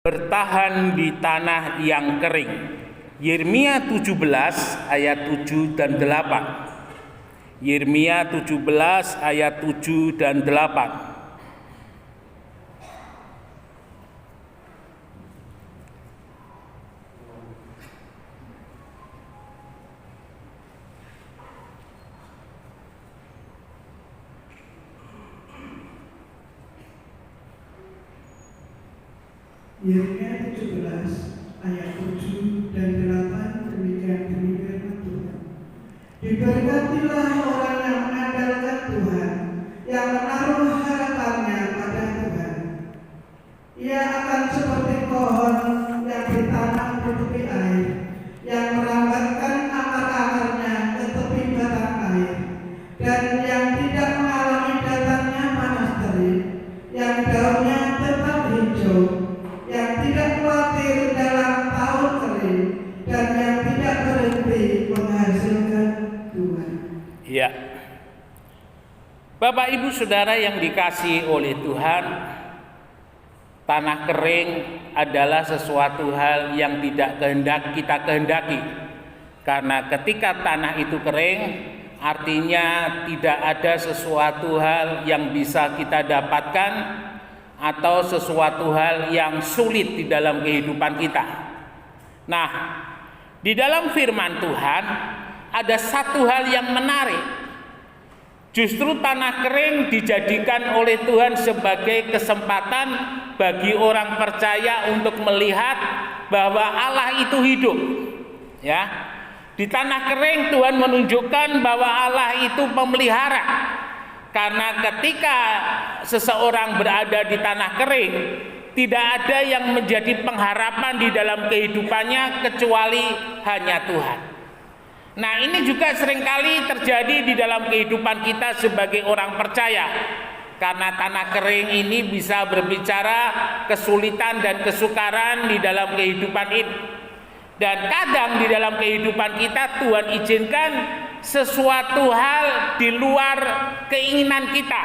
bertahan di tanah yang kering. Yeremia 17 ayat 7 dan 8. Yeremia 17 ayat 7 dan 8. Yeremia 17 ayat 7 dan 8, demikian firman Tuhan. Diberkatilah orang yang mengandalkan Tuhan, yang menaruh harapannya pada Tuhan. Ia akan seperti pohon yang ditanam di tepi air, yang merambatkan akar-akarnya ke tepi batang air, dan yang tidak mengalami datangnya panas terik, yang daunnya tetap hijau, yang tidak khawatir dalam tahun kering, dan yang tidak berhenti menghasilkan buah. Ya, Bapak Ibu Saudara yang dikasihi oleh Tuhan, tanah kering adalah sesuatu hal yang tidak kita kehendaki. Karena ketika tanah itu kering, artinya tidak ada sesuatu hal yang bisa kita dapatkan atau sesuatu hal yang sulit di dalam kehidupan kita. Nah, di dalam firman Tuhan ada satu hal yang menarik. Justru tanah kering dijadikan oleh Tuhan sebagai kesempatan bagi orang percaya untuk melihat bahwa Allah itu hidup. Ya. Di tanah kering Tuhan menunjukkan bahwa Allah itu pemelihara. Karena ketika seseorang berada di tanah kering, tidak ada yang menjadi pengharapan di dalam kehidupannya kecuali hanya Tuhan. Nah, ini juga seringkali terjadi di dalam kehidupan kita sebagai orang percaya. Karena tanah kering ini bisa berbicara kesulitan dan kesukaran di dalam kehidupan ini. Dan kadang di dalam kehidupan kita Tuhan izinkan sesuatu hal di luar keinginan kita,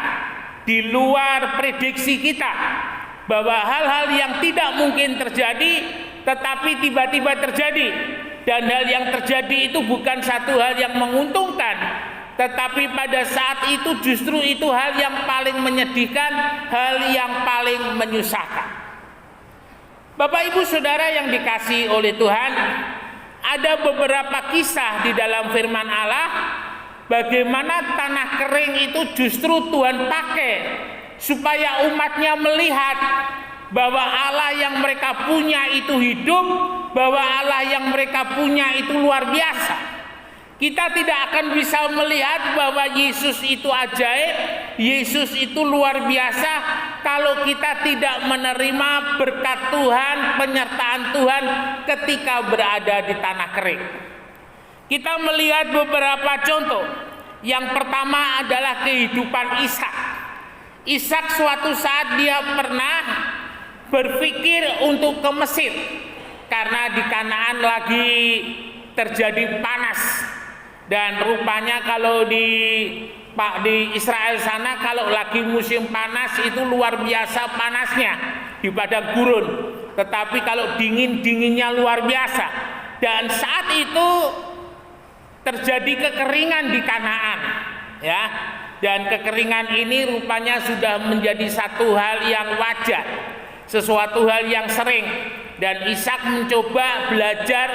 di luar prediksi kita, bahwa hal-hal yang tidak mungkin terjadi tetapi tiba-tiba terjadi. Dan hal yang terjadi itu bukan satu hal yang menguntungkan, tetapi pada saat itu justru itu hal yang paling menyedihkan, hal yang paling menyusahkan. Bapak Ibu Saudara yang dikasihi oleh Tuhan, ada beberapa kisah di dalam firman Allah bagaimana tanah kering itu justru Tuhan pakai supaya umatnya melihat bahwa Allah yang mereka punya itu hidup, bahwa Allah yang mereka punya itu luar biasa. Kita tidak akan bisa melihat bahwa Yesus itu ajaib, Yesus itu luar biasa kalau kita tidak menerima berkat Tuhan, penyertaan Tuhan ketika berada di tanah kering. Kita melihat beberapa contoh. Yang pertama adalah kehidupan Ishak. Ishak suatu saat dia pernah berpikir untuk ke Mesir karena di Kanaan lagi terjadi panas. Dan rupanya kalau di Israel sana kalau lagi musim panas itu luar biasa panasnya di padang gurun. Tetapi kalau dinginnya luar biasa. Dan saat itu terjadi kekeringan di Kanaan, ya. Dan kekeringan ini rupanya sudah menjadi satu hal yang wajar, sesuatu hal yang sering. Dan Ishak mencoba belajar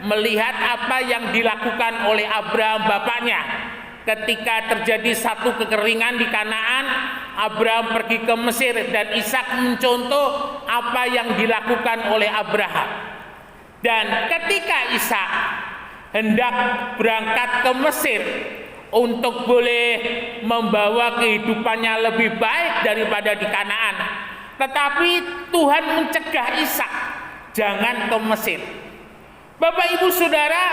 melihat apa yang dilakukan oleh Abraham bapaknya. Ketika terjadi satu kekeringan di Kanaan, Abraham pergi ke Mesir dan Ishak mencontoh apa yang dilakukan oleh Abraham. Dan ketika Ishak hendak berangkat ke Mesir untuk boleh membawa kehidupannya lebih baik daripada di Kanaan, tetapi Tuhan mencegah Ishak, jangan ke Mesir. Bapak Ibu Saudara,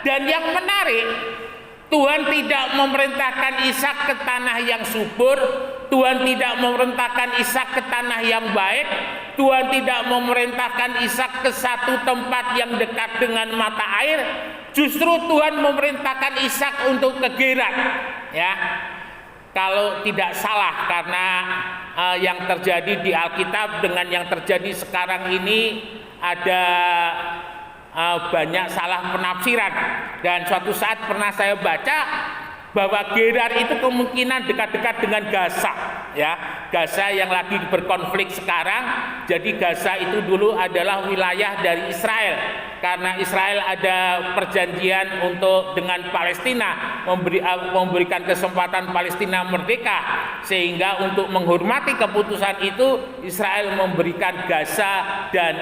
dan yang menarik, Tuhan tidak memerintahkan Ishak ke tanah yang subur, Tuhan tidak memerintahkan Ishak ke tanah yang baik, Tuhan tidak memerintahkan Ishak ke satu tempat yang dekat dengan mata air. Justru Tuhan memerintahkan Ishak untuk ke Gerar, ya. kalau tidak salah, karena yang terjadi di Alkitab dengan yang terjadi sekarang ini ada banyak salah penafsiran. Dan suatu saat pernah saya baca bahwa Gerar itu kemungkinan dekat-dekat dengan Gaza, ya, Gaza yang lagi berkonflik sekarang. Jadi Gaza itu dulu adalah wilayah dari Israel, karena Israel ada perjanjian untuk dengan Palestina memberikan kesempatan Palestina merdeka, sehingga untuk menghormati keputusan itu Israel memberikan Gaza dan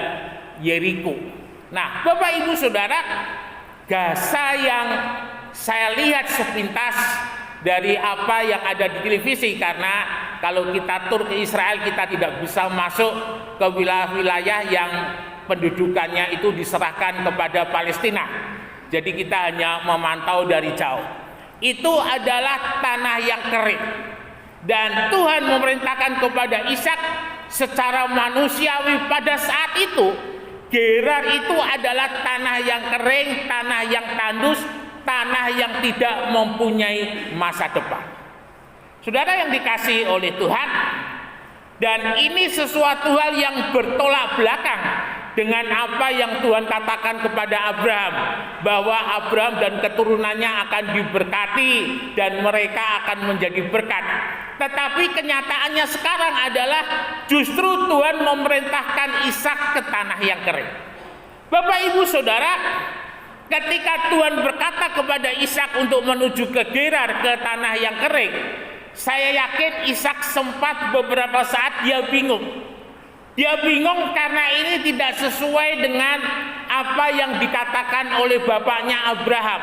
Yeriko. Nah, Bapak Ibu Saudara, Gaza yang saya lihat sepintas dari apa yang ada di televisi, karena kalau kita tur ke Israel kita tidak bisa masuk ke wilayah-wilayah yang pendudukannya itu diserahkan kepada Palestina. Jadi kita hanya memantau dari jauh. Itu adalah tanah yang kering, dan Tuhan memerintahkan kepada Ishak secara manusiawi pada saat itu. Gerar itu adalah tanah yang kering, tanah yang tandus, tanah yang tidak mempunyai masa depan. Saudara yang dikasihi oleh Tuhan, dan ini sesuatu hal yang bertolak belakang dengan apa yang Tuhan katakan kepada Abraham, bahwa Abraham dan keturunannya akan diberkati dan mereka akan menjadi berkat. Tetapi kenyataannya sekarang adalah justru Tuhan memerintahkan Ishak ke tanah yang kering. Bapak Ibu Saudara, ketika Tuhan berkata kepada Ishak untuk menuju ke Gerar, ke tanah yang kering, saya yakin Ishak sempat beberapa saat dia bingung. Dia bingung karena ini tidak sesuai dengan apa yang dikatakan oleh bapaknya Abraham.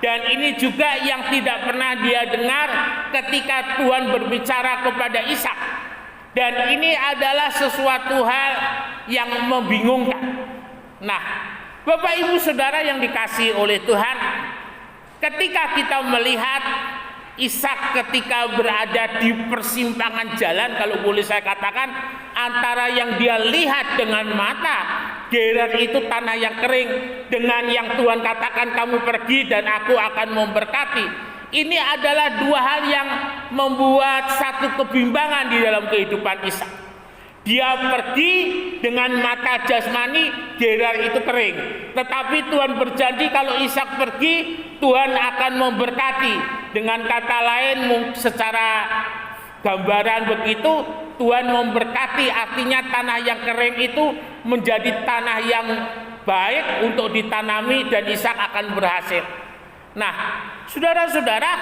Dan ini juga yang tidak pernah dia dengar ketika Tuhan berbicara kepada Ishak. Dan ini adalah sesuatu hal yang membingungkan. Nah, Bapak Ibu Saudara yang dikasihi oleh Tuhan, ketika kita melihat Ishak ketika berada di persimpangan jalan, kalau boleh saya katakan, antara yang dia lihat dengan mata, Gerar itu tanah yang kering, dengan yang Tuhan katakan kamu pergi dan aku akan memberkati. Ini adalah dua hal yang membuat satu kebimbangan di dalam kehidupan Ishak. Dia pergi dengan mata jasmani, Gerar itu kering. Tetapi Tuhan berjanji kalau Ishak pergi, Tuhan akan memberkati. Dengan kata lain, secara gambaran begitu, Tuhan memberkati, artinya tanah yang kering itu menjadi tanah yang baik untuk ditanami dan Ishak akan berhasil. Nah, saudara-saudara,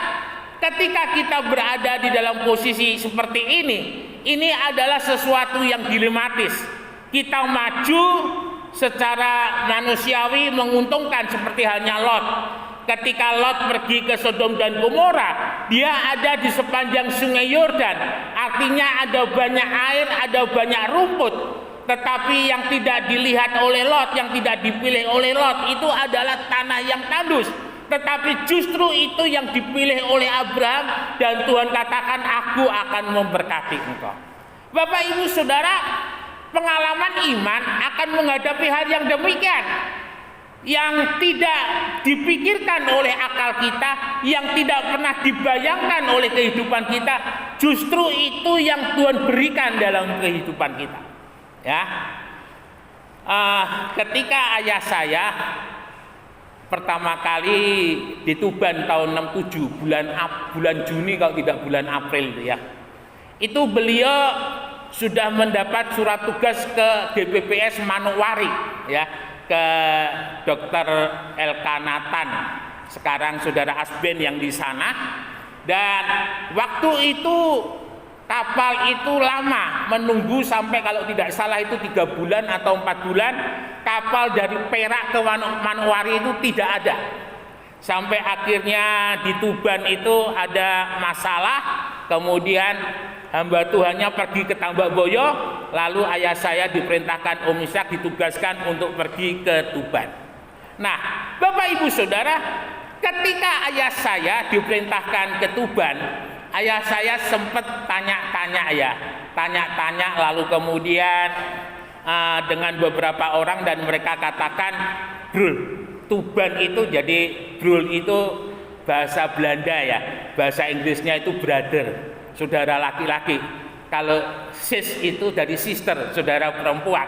ketika kita berada di dalam posisi seperti ini adalah sesuatu yang dilematis. Kita maju secara manusiawi menguntungkan seperti halnya Lot. Ketika Lot pergi ke Sodom dan Gomora, dia ada di sepanjang sungai Yordan. Artinya ada banyak air, ada banyak rumput. Tetapi yang tidak dilihat oleh Lot, yang tidak dipilih oleh Lot, itu adalah tanah yang tandus. Tetapi justru itu yang dipilih oleh Abraham, dan Tuhan katakan aku akan memberkati engkau. Bapak Ibu Saudara, pengalaman iman akan menghadapi hal yang demikian, yang tidak dipikirkan oleh akal kita, yang tidak pernah dibayangkan oleh kehidupan kita, justru itu yang Tuhan berikan dalam kehidupan kita. Ya, ketika ayah saya pertama kali di Tuban tahun 67 bulan Juni kalau tidak bulan April itu ya, itu beliau sudah mendapat surat tugas ke DPPS Manokwari ya, ke Dr. Elkanatan, sekarang saudara Asben yang di sana. Dan waktu itu kapal itu lama menunggu, sampai kalau tidak salah itu 3 bulan atau 4 bulan kapal dari Perak ke Manokwari itu tidak ada. Sampai akhirnya di Tuban itu ada masalah, kemudian hamba Tuhannya pergi ke Tambakboyo, lalu ayah saya diperintahkan Om Ishak ditugaskan untuk pergi ke Tuban. Nah, Bapak Ibu Saudara, ketika ayah saya diperintahkan ke Tuban, ayah saya sempat tanya-tanya, lalu kemudian dengan beberapa orang, dan mereka katakan, Brul, Tuban itu, jadi Brul itu bahasa Belanda ya, bahasa Inggrisnya itu brother, saudara laki-laki. Kalau sis itu dari sister, saudara perempuan.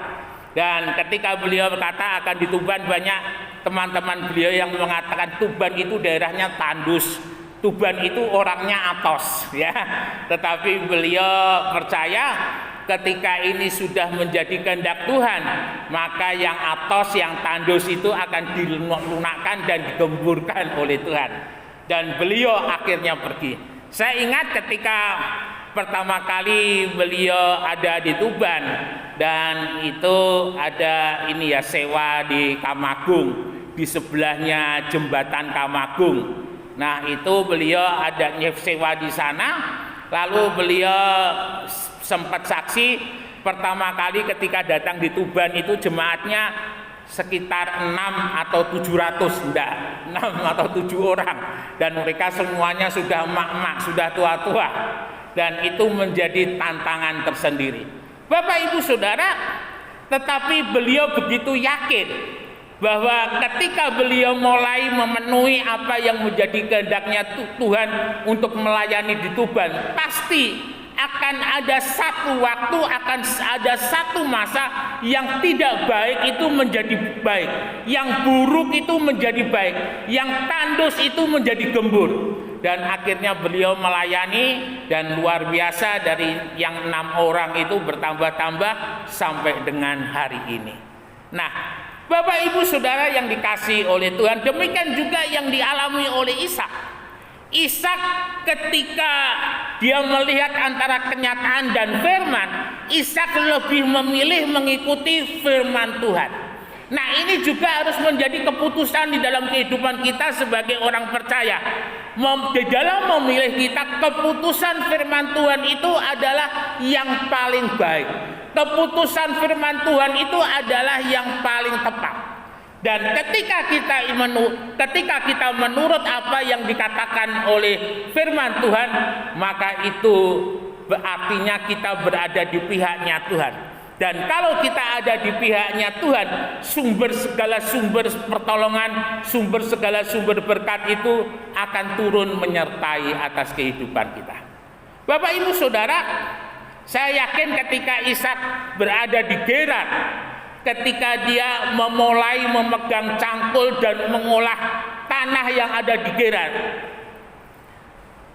Dan ketika beliau berkata akan di Tuban, banyak teman-teman beliau yang mengatakan Tuban itu daerahnya tandus, Tuban itu orangnya atos ya. Tetapi beliau percaya ketika ini sudah menjadi kehendak Tuhan, maka yang atos, yang tandus itu akan dilunakkan dan digemburkan oleh Tuhan. Dan beliau akhirnya pergi. Saya ingat ketika pertama kali beliau ada di Tuban, dan itu ada ini ya, sewa di Kamagung, di sebelahnya jembatan Kamagung. Nah itu beliau ada sewa di sana, lalu beliau sempat saksi pertama kali ketika datang di Tuban itu jemaatnya sekitar 6 atau 700, enggak, 6 atau 7 orang, dan mereka semuanya sudah emak-emak, sudah tua-tua, dan itu menjadi tantangan tersendiri. Bapak Ibu Saudara, tetapi beliau begitu yakin bahwa ketika beliau mulai memenuhi apa yang menjadi kehendaknya Tuhan untuk melayani di Tuban, pasti akan ada satu waktu, akan ada satu masa yang tidak baik itu menjadi baik, yang buruk itu menjadi baik, yang tandus itu menjadi gembur. Dan akhirnya beliau melayani, dan luar biasa dari yang 6 orang itu bertambah-tambah sampai dengan hari ini. Nah, Bapak Ibu Saudara yang dikasihi oleh Tuhan, demikian juga yang dialami oleh Ishak. Ishak ketika dia melihat antara kenyataan dan firman, Ishak lebih memilih mengikuti firman Tuhan. Nah ini juga harus menjadi keputusan di dalam kehidupan kita sebagai orang percaya. Di dalam memilih kita, keputusan firman Tuhan itu adalah yang paling baik. Keputusan firman Tuhan itu adalah yang paling tepat. Dan ketika kita menurut apa yang dikatakan oleh firman Tuhan, maka itu artinya kita berada di pihaknya Tuhan. Dan kalau kita ada di pihaknya Tuhan, segala sumber pertolongan, segala sumber berkat itu akan turun menyertai atas kehidupan kita. Bapak Ibu Saudara, saya yakin ketika Ishak berada di Gerar, ketika dia memulai memegang cangkul dan mengolah tanah yang ada di Gerar,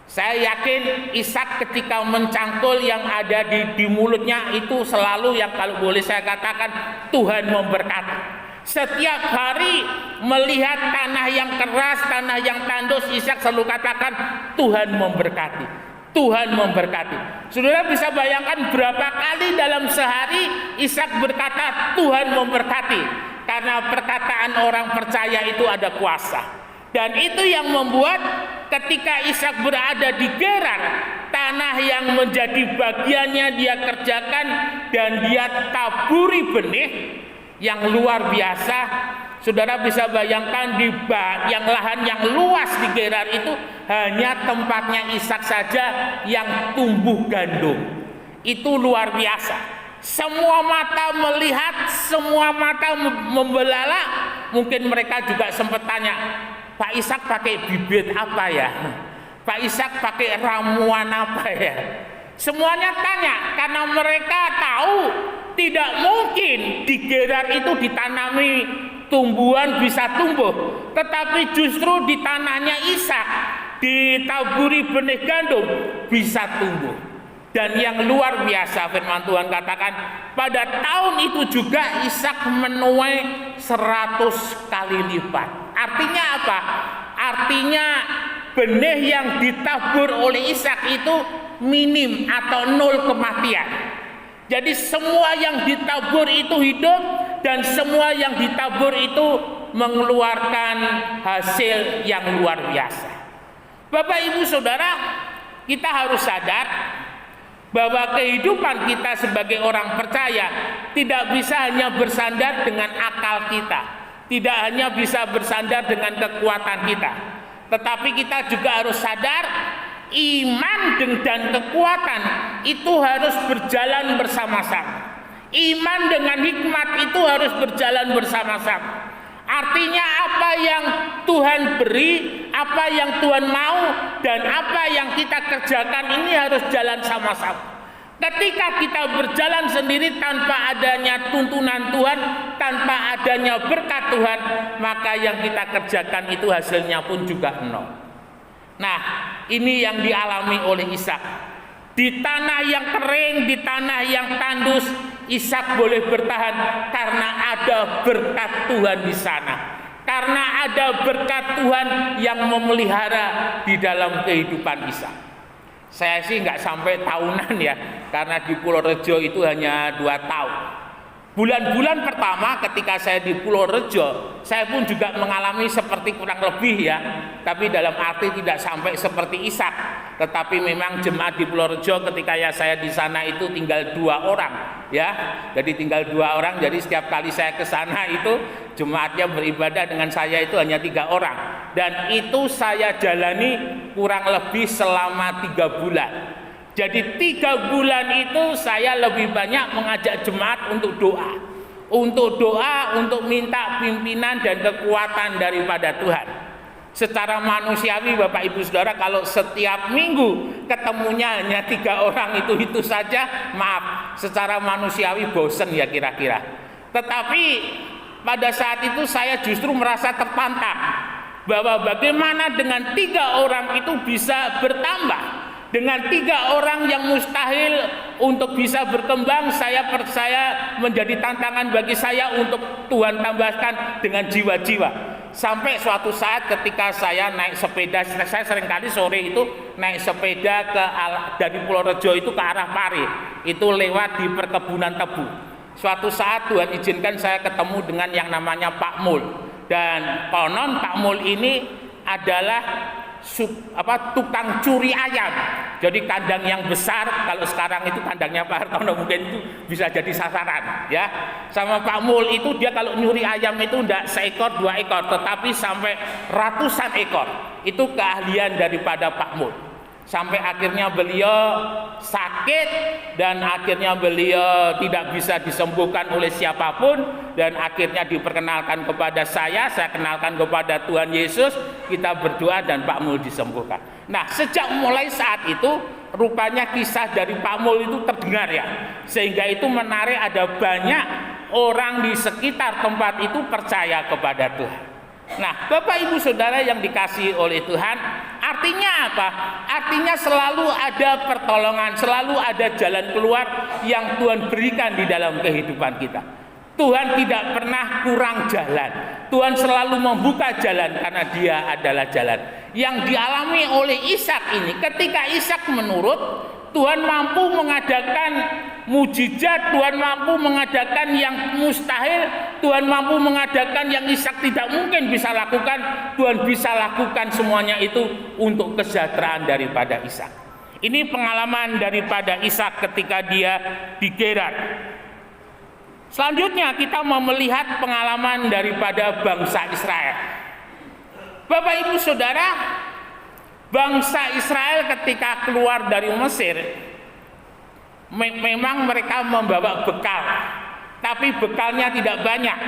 saya yakin Ishak ketika mencangkul yang ada di mulutnya itu selalu, yang kalau boleh saya katakan, Tuhan memberkati. Setiap hari melihat tanah yang keras, tanah yang tandus, Ishak selalu katakan Tuhan memberkati, Tuhan memberkati. Saudara bisa bayangkan berapa kali dalam sehari Ishak berkata Tuhan memberkati, karena perkataan orang percaya itu ada kuasa. Dan itu yang membuat ketika Ishak berada di Gerar, tanah yang menjadi bagiannya dia kerjakan dan dia taburi benih yang luar biasa. Saudara bisa bayangkan di yang lahan yang luas di Gerar itu hanya tempatnya Ishak saja yang tumbuh gandum. Itu luar biasa. Semua mata melihat, semua mata membelalak. Mungkin mereka juga sempat tanya, Pak Ishak pakai bibit apa ya? Pak Ishak pakai ramuan apa ya? Semuanya tanya, karena mereka tahu tidak mungkin di Gerar itu ditanami tumbuhan bisa tumbuh, tetapi justru di tanahnya Ishak ditaburi benih gandum bisa tumbuh. Dan yang luar biasa firman Tuhan katakan, pada tahun itu juga Ishak menuai 100 kali lipat. Artinya apa? Artinya benih yang ditabur oleh Ishak itu minim atau 0 kematian. Jadi semua yang ditabur itu hidup, dan semua yang ditabur itu mengeluarkan hasil yang luar biasa. Bapak Ibu Saudara, kita harus sadar bahwa kehidupan kita sebagai orang percaya tidak bisa hanya bersandar dengan akal kita, tidak hanya bisa bersandar dengan kekuatan kita, tetapi kita juga harus sadar iman dan kekuatan itu harus berjalan bersama-sama. Iman dengan hikmat itu harus berjalan bersama-sama. Artinya apa yang Tuhan beri, apa yang Tuhan mau, dan apa yang kita kerjakan ini harus jalan sama-sama. Ketika kita berjalan sendiri tanpa adanya tuntunan Tuhan, tanpa adanya berkat Tuhan, maka yang kita kerjakan itu hasilnya pun juga nol. Nah, ini yang dialami oleh Ishak. Di tanah yang kering, di tanah yang tandus, Ishak boleh bertahan karena ada berkat Tuhan di sana. Karena ada berkat Tuhan yang memelihara di dalam kehidupan Ishak. Saya sih nggak sampai tahunan ya, karena di Pulau Rejo itu hanya 2 tahun. Bulan-bulan pertama ketika saya di Pulau Rejo, saya pun juga mengalami seperti kurang lebih ya, tapi dalam arti tidak sampai seperti Ishak. Tetapi memang jemaat di Pulau Rejo ketika ya saya di sana itu tinggal 2 orang ya, jadi tinggal 2 orang. Jadi setiap kali saya ke sana itu jemaatnya beribadah dengan saya itu hanya 3 orang, dan itu saya jalani kurang lebih selama 3 bulan. Jadi 3 bulan itu saya lebih banyak mengajak jemaat untuk doa, untuk minta pimpinan dan kekuatan daripada Tuhan. Secara manusiawi Bapak Ibu Saudara, kalau setiap minggu ketemunya hanya 3 orang itu saja, maaf, secara manusiawi bosen ya kira-kira. Tetapi pada saat itu saya justru merasa tertantang bahwa bagaimana dengan 3 orang itu bisa bertambah. Dengan 3 orang yang mustahil untuk bisa berkembang, saya percaya menjadi tantangan bagi saya untuk Tuhan tambahkan dengan jiwa-jiwa. Sampai suatu saat ketika saya naik sepeda, saya seringkali sore itu naik sepeda dari Pulau Rejo itu ke arah Pari, itu lewat di perkebunan tebu. Suatu saat Tuhan izinkan saya ketemu dengan yang namanya Pak Mul, dan konon Pak Mul ini adalah tukang curi ayam. Jadi kandang yang besar, kalau sekarang itu kandangnya Pak Hartono mungkin itu bisa jadi sasaran ya. Sama Pak Mul itu dia kalau nyuri ayam itu enggak seekor 2 ekor, tetapi sampai ratusan ekor. Itu keahlian daripada Pak Mul. Sampai akhirnya beliau sakit dan akhirnya beliau tidak bisa disembuhkan oleh siapapun, dan akhirnya diperkenalkan kepada saya kenalkan kepada Tuhan Yesus, kita berdoa dan Pak Mul disembuhkan. Nah, sejak mulai saat itu rupanya kisah dari Pak Mul itu terdengar ya, sehingga itu menarik, ada banyak orang di sekitar tempat itu percaya kepada Tuhan. Nah, Bapak Ibu Saudara yang dikasihi oleh Tuhan, artinya apa? Artinya selalu ada pertolongan, selalu ada jalan keluar yang Tuhan berikan di dalam kehidupan kita. Tuhan tidak pernah kurang jalan. Tuhan selalu membuka jalan karena Dia adalah jalan. Yang dialami oleh Ishak ini, ketika Ishak menurut, Tuhan mampu mengadakan mujizat, Tuhan mampu mengadakan yang mustahil, Tuhan mampu mengadakan yang Ishak tidak mungkin bisa lakukan. Tuhan bisa lakukan semuanya itu untuk kesejahteraan daripada Ishak. Ini pengalaman daripada Ishak ketika dia di Gerar. Selanjutnya kita mau melihat pengalaman daripada bangsa Israel. Bapak Ibu Saudara, bangsa Israel ketika keluar dari Mesir, memang mereka membawa bekal, tapi bekalnya tidak banyak.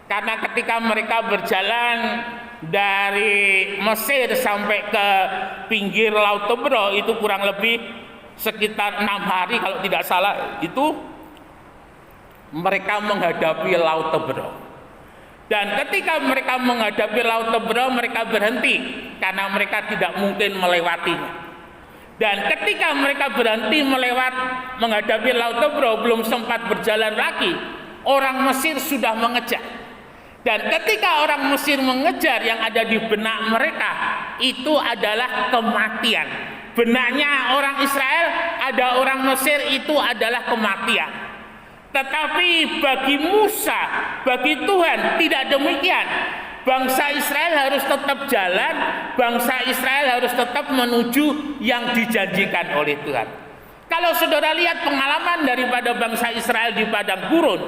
Karena ketika mereka berjalan dari Mesir sampai ke pinggir Laut Tebro itu kurang lebih sekitar 6 hari kalau tidak salah, itu mereka menghadapi Laut Tebro. Dan ketika mereka menghadapi Laut Tebro, mereka berhenti karena mereka tidak mungkin melewatinya. Dan ketika mereka berhenti menghadapi Laut Tebro, belum sempat berjalan lagi, orang Mesir sudah mengejar. Dan ketika orang Mesir mengejar, yang ada di benak mereka itu adalah kematian. Benaknya orang Israel, ada orang Mesir, itu adalah kematian. Tetapi bagi Musa, bagi Tuhan tidak demikian. Bangsa Israel harus tetap jalan, bangsa Israel harus tetap menuju yang dijanjikan oleh Tuhan. Kalau saudara lihat pengalaman daripada bangsa Israel di padang gurun,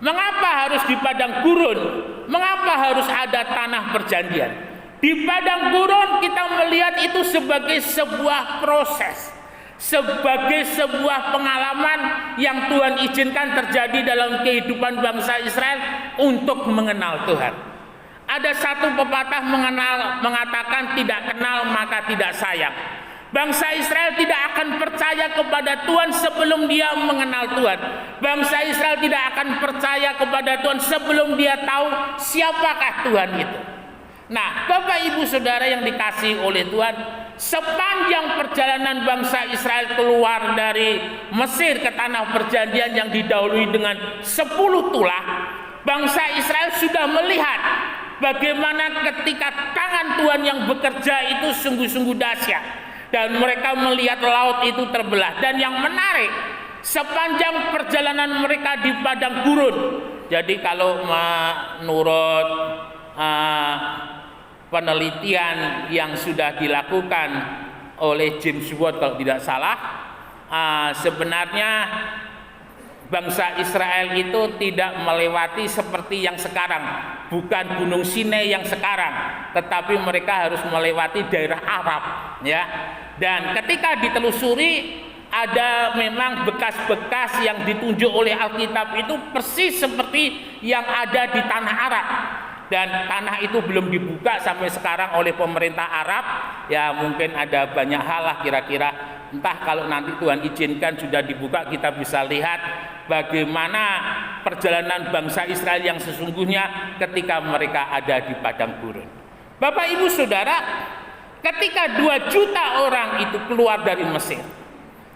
mengapa harus di padang gurun? Mengapa harus ada tanah perjanjian? Di padang gurun kita melihat itu sebagai sebuah proses, sebagai sebuah pengalaman yang Tuhan izinkan terjadi dalam kehidupan bangsa Israel untuk mengenal Tuhan. Ada satu pepatah mengatakan tidak kenal maka tidak sayang. Bangsa Israel tidak akan percaya kepada Tuhan sebelum dia mengenal Tuhan. Bangsa Israel tidak akan percaya kepada Tuhan sebelum dia tahu siapakah Tuhan itu. Nah, Bapak Ibu Saudara yang dikasihi oleh Tuhan, sepanjang perjalanan bangsa Israel keluar dari Mesir ke tanah perjanjian yang didahului dengan 10 tulah, bangsa Israel sudah melihat bagaimana ketika tangan Tuhan yang bekerja itu sungguh-sungguh dahsyat, dan mereka melihat laut itu terbelah. Dan yang menarik, sepanjang perjalanan mereka di padang gurun, jadi kalau menurut penelitian yang sudah dilakukan oleh James Watt kalau tidak salah, sebenarnya bangsa Israel itu tidak melewati seperti yang sekarang, bukan Gunung Sinai yang sekarang, tetapi mereka harus melewati daerah Arab, ya. Dan ketika ditelusuri, ada memang bekas-bekas yang ditunjuk oleh Alkitab itu persis seperti yang ada di tanah Arab. Dan tanah itu belum dibuka sampai sekarang oleh pemerintah Arab. Ya mungkin ada banyak hal lah kira-kira. Entah kalau nanti Tuhan izinkan sudah dibuka, kita bisa lihat bagaimana perjalanan bangsa Israel yang sesungguhnya ketika mereka ada di padang gurun. Bapak Ibu Saudara, ketika 2 juta orang itu keluar dari Mesir,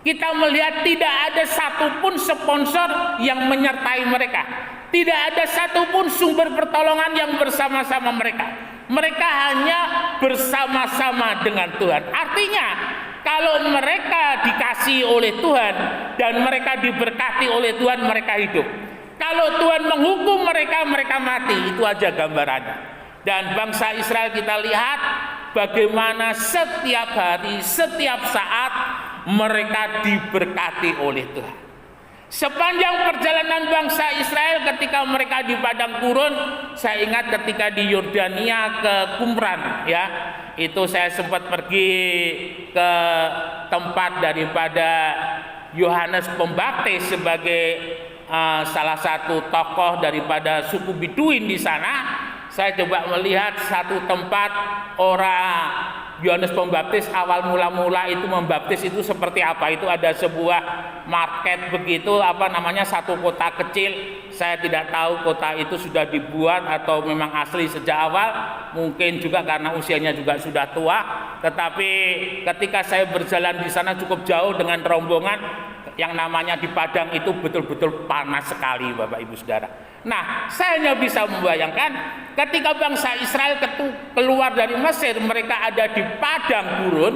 kita melihat tidak ada satupun sponsor yang menyertai mereka. Tidak ada satupun sumber pertolongan yang bersama-sama mereka. Mereka hanya bersama-sama dengan Tuhan. Artinya, kalau mereka dikasihi oleh Tuhan dan mereka diberkati oleh Tuhan, mereka hidup. Kalau Tuhan menghukum mereka, mereka mati. Itu aja gambarannya. Dan bangsa Israel kita lihat bagaimana setiap hari, setiap saat mereka diberkati oleh Tuhan. Sepanjang perjalanan bangsa Israel ketika mereka di padang gurun, saya ingat ketika di Yordania ke Qumran, ya, itu saya sempat pergi ke tempat daripada Yohanes Pembaptis sebagai salah satu tokoh daripada suku Beduin di sana. Saya coba melihat satu tempat orang Yohanes Pembaptis awal mula-mula itu membaptis itu seperti apa. Itu ada sebuah market begitu, satu kota kecil. Saya tidak tahu kota itu sudah dibuat atau memang asli sejak awal. Mungkin juga karena usianya juga sudah tua. Tetapi ketika saya berjalan di sana cukup jauh dengan rombongan, yang namanya di padang itu betul-betul panas sekali, Bapak Ibu Saudara. Nah, saya hanya bisa membayangkan ketika bangsa Israel keluar dari Mesir, mereka ada di padang gurun,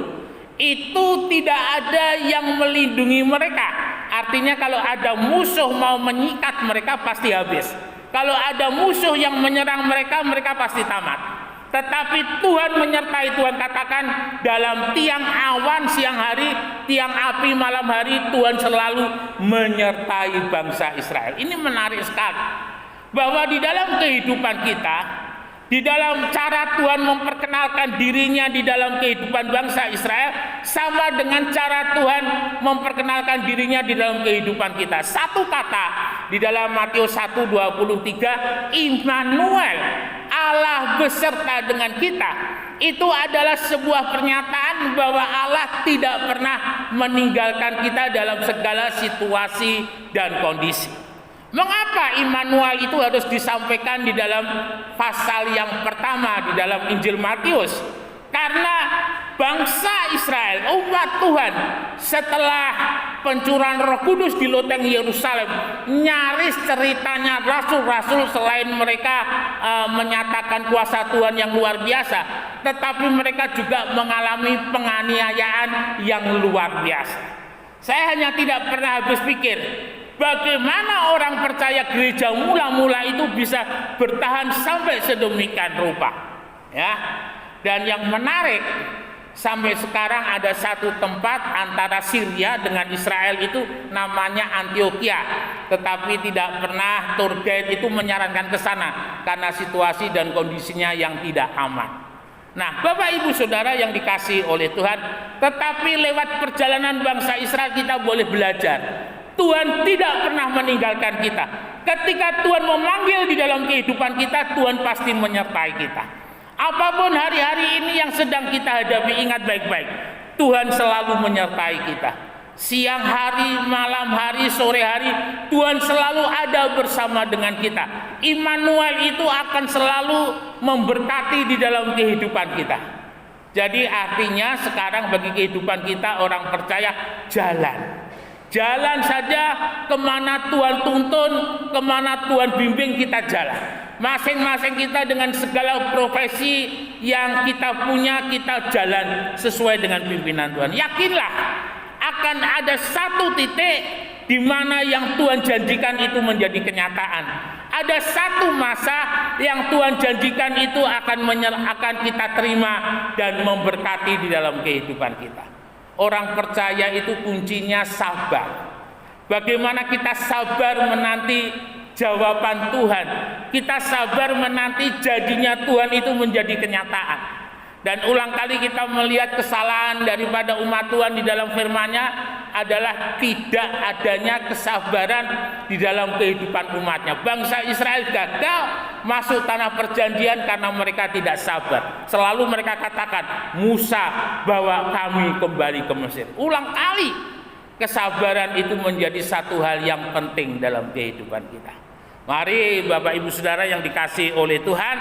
itu tidak ada yang melindungi mereka. Artinya kalau ada musuh mau menyikat mereka pasti habis. Kalau ada musuh yang menyerang mereka, mereka pasti tamat. Tetapi Tuhan menyertai. Tuhan katakan dalam tiang awan siang hari, tiang api malam hari, Tuhan selalu menyertai bangsa Israel. Ini menarik sekali. Bahwa di dalam kehidupan kita, di dalam cara Tuhan memperkenalkan dirinya di dalam kehidupan bangsa Israel, sama dengan cara Tuhan memperkenalkan dirinya di dalam kehidupan kita. Satu kata di dalam Matius 1:23, Immanuel, Allah beserta dengan kita. Itu adalah sebuah pernyataan bahwa Allah tidak pernah meninggalkan kita dalam segala situasi dan kondisi. Mengapa Immanuel itu harus disampaikan di dalam pasal yang pertama di dalam Injil Matius? Karena bangsa Israel, umat Tuhan, setelah pencurahan Roh Kudus di loteng Yerusalem, nyaris ceritanya rasul-rasul selain mereka menyatakan kuasa Tuhan yang luar biasa, tetapi mereka juga mengalami penganiayaan yang luar biasa. Saya hanya tidak pernah habis pikir, bagaimana orang percaya gereja mula-mula itu bisa bertahan sampai sedemikian rupa, ya. Dan yang menarik, sampai sekarang ada satu tempat antara Syria dengan Israel itu namanya Antioquia, tetapi tidak pernah tour guide itu menyarankan ke sana karena situasi dan kondisinya yang tidak aman. Nah, Bapak Ibu Saudara yang dikasihi oleh Tuhan, tetapi lewat perjalanan bangsa Israel kita boleh belajar. Tuhan tidak pernah meninggalkan kita. Ketika Tuhan memanggil di dalam kehidupan kita, Tuhan pasti menyertai kita. Apapun hari-hari ini yang sedang kita hadapi, ingat baik-baik, Tuhan selalu menyertai kita. Siang hari, malam hari, sore hari, Tuhan selalu ada bersama dengan kita. Immanuel itu akan selalu memberkati di dalam kehidupan kita. Jadi artinya sekarang bagi kehidupan kita orang percaya jalan saja kemana Tuhan tuntun, kemana Tuhan bimbing kita jalan. Masing-masing kita dengan segala profesi yang kita punya, kita jalan sesuai dengan pimpinan Tuhan. Yakinlah akan ada satu titik di mana yang Tuhan janjikan itu menjadi kenyataan. Ada satu masa yang Tuhan janjikan itu akan kita terima dan memberkati di dalam kehidupan kita. Orang percaya itu kuncinya sabar. Bagaimana kita sabar menanti jawaban Tuhan, kita sabar menanti jadinya Tuhan itu menjadi kenyataan. Dan ulang kali kita melihat kesalahan daripada umat Tuhan di dalam firman-Nya adalah tidak adanya kesabaran di dalam kehidupan umatnya. Bangsa Israel gagal masuk tanah perjanjian karena mereka tidak sabar. Selalu mereka katakan, Musa bawa kami kembali ke Mesir. Ulang kali kesabaran itu menjadi satu hal yang penting dalam kehidupan kita. Mari Bapak Ibu Saudara yang dikasihi oleh Tuhan,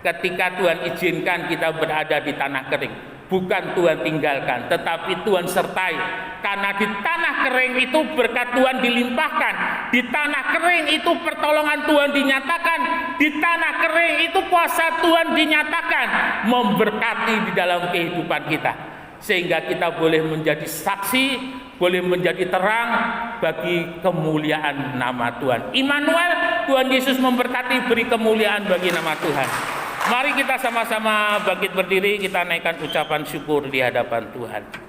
ketika Tuhan izinkan kita berada di tanah kering, bukan Tuhan tinggalkan, tetapi Tuhan sertai. Karena di tanah kering itu berkat Tuhan dilimpahkan, di tanah kering itu pertolongan Tuhan dinyatakan, di tanah kering itu kuasa Tuhan dinyatakan, memberkati di dalam kehidupan kita. Sehingga kita boleh menjadi saksi, boleh menjadi terang bagi kemuliaan nama Tuhan. Immanuel, Tuhan Yesus memberkati, beri kemuliaan bagi nama Tuhan. Mari kita sama-sama bangkit berdiri, kita naikkan ucapan syukur di hadapan Tuhan.